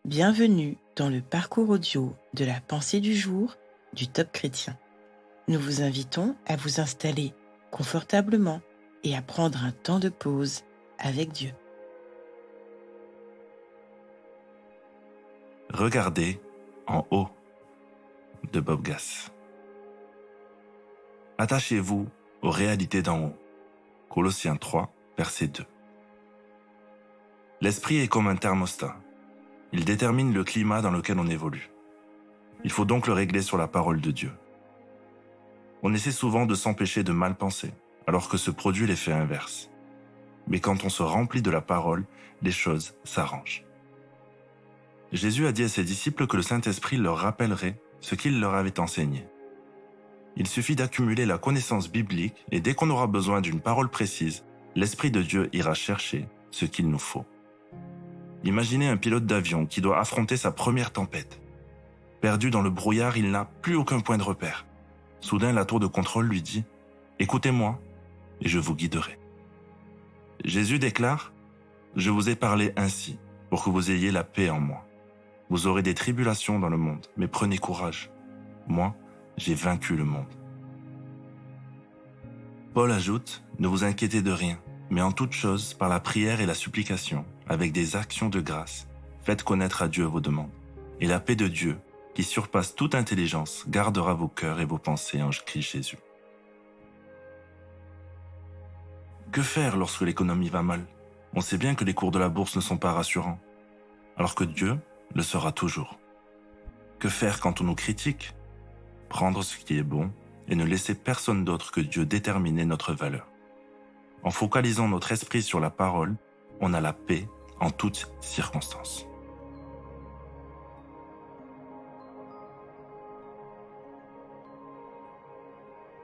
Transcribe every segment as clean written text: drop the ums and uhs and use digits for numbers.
Bienvenue dans le parcours audio de la pensée du jour du Top Chrétien. Nous vous invitons à vous installer confortablement et à prendre un temps de pause avec Dieu. Regardez en haut de Bob Gass. Attachez-vous aux réalités d'en haut. Colossiens 3, verset 2. L'esprit est comme un thermostat. Il détermine le climat dans lequel on évolue. Il faut donc le régler sur la parole de Dieu. On essaie souvent de s'empêcher de mal penser, alors que se produit l'effet inverse. Mais quand on se remplit de la parole, les choses s'arrangent. Jésus a dit à ses disciples que le Saint-Esprit leur rappellerait ce qu'il leur avait enseigné. Il suffit d'accumuler la connaissance biblique et dès qu'on aura besoin d'une parole précise, l'Esprit de Dieu ira chercher ce qu'il nous faut. Imaginez un pilote d'avion qui doit affronter sa première tempête. Perdu dans le brouillard, il n'a plus aucun point de repère. Soudain, la tour de contrôle lui dit « Écoutez-moi et je vous guiderai ». Jésus déclare « Je vous ai parlé ainsi pour que vous ayez la paix en moi. Vous aurez des tribulations dans le monde, mais prenez courage. Moi, j'ai vaincu le monde. » Paul ajoute « Ne vous inquiétez de rien, mais en toute chose, par la prière et la supplication, avec des actions de grâce, faites connaître à Dieu vos demandes. Et la paix de Dieu, qui surpasse toute intelligence, gardera vos cœurs et vos pensées en Christ Jésus. » Que faire lorsque l'économie va mal? On sait bien que les cours de la bourse ne sont pas rassurants, alors que Dieu le sera toujours. Que faire quand on nous critique? Prendre ce qui est bon et ne laisser personne d'autre que Dieu déterminer notre valeur. En focalisant notre esprit sur la parole, on a la paix en toutes circonstances.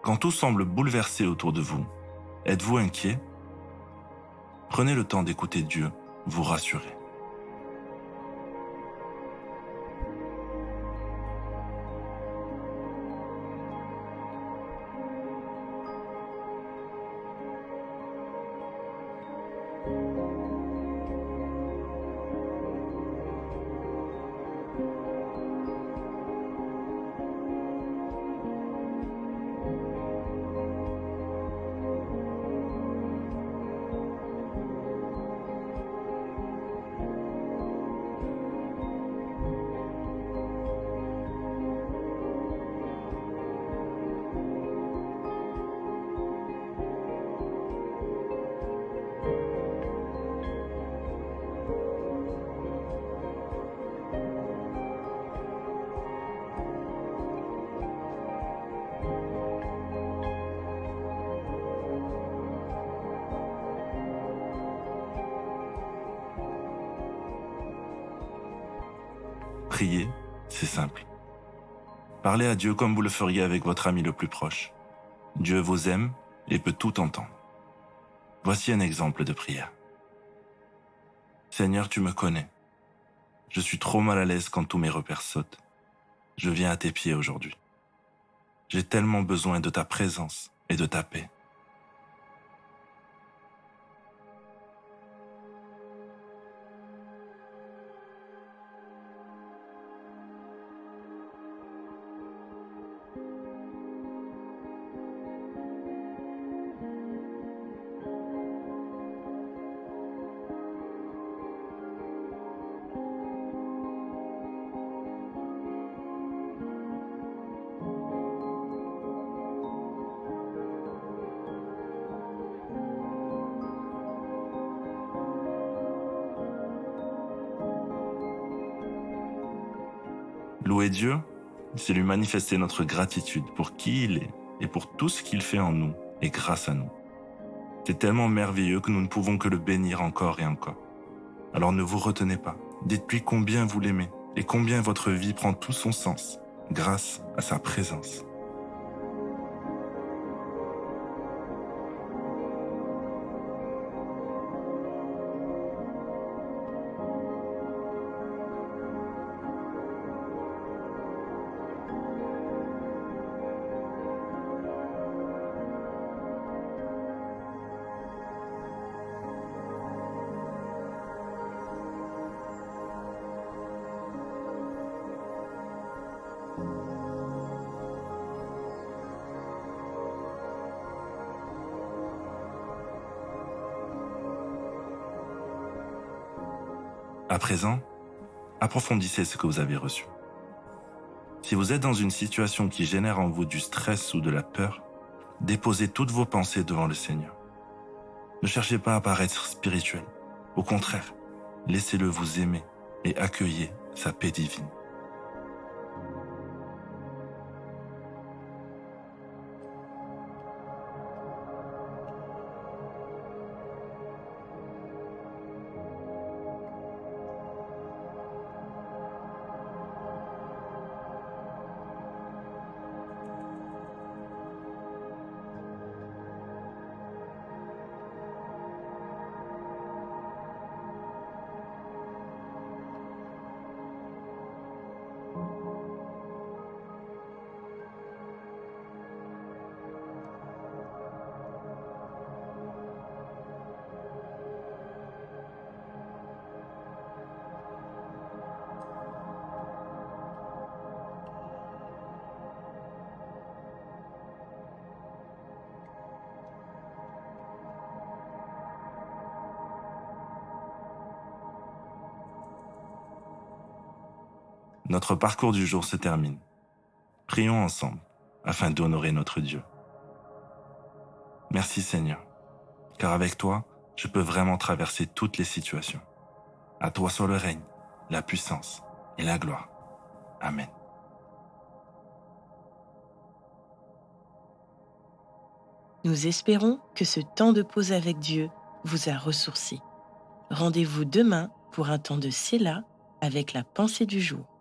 Quand tout semble bouleversé autour de vous, êtes-vous inquiet? Prenez le temps d'écouter Dieu vous rassurer. Prier, c'est simple. Parlez à Dieu comme vous le feriez avec votre ami le plus proche. Dieu vous aime et peut tout entendre. Voici un exemple de prière. Seigneur, tu me connais. Je suis trop mal à l'aise quand tous mes repères sautent. Je viens à tes pieds aujourd'hui. J'ai tellement besoin de ta présence et de ta paix. Louer Dieu, c'est lui manifester notre gratitude pour qui il est et pour tout ce qu'il fait en nous et grâce à nous. C'est tellement merveilleux que nous ne pouvons que le bénir encore et encore. Alors ne vous retenez pas. Dites-lui combien vous l'aimez et combien votre vie prend tout son sens grâce à sa présence. À présent, approfondissez ce que vous avez reçu. Si vous êtes dans une situation qui génère en vous du stress ou de la peur, déposez toutes vos pensées devant le Seigneur. Ne cherchez pas à paraître spirituel. Au contraire, laissez-le vous aimer et accueillez sa paix divine. Notre parcours du jour se termine. Prions ensemble afin d'honorer notre Dieu. Merci Seigneur, car avec toi, je peux vraiment traverser toutes les situations. À toi soit le règne, la puissance et la gloire. Amen. Nous espérons que ce temps de pause avec Dieu vous a ressourci. Rendez-vous demain pour un temps de Séla avec la pensée du jour.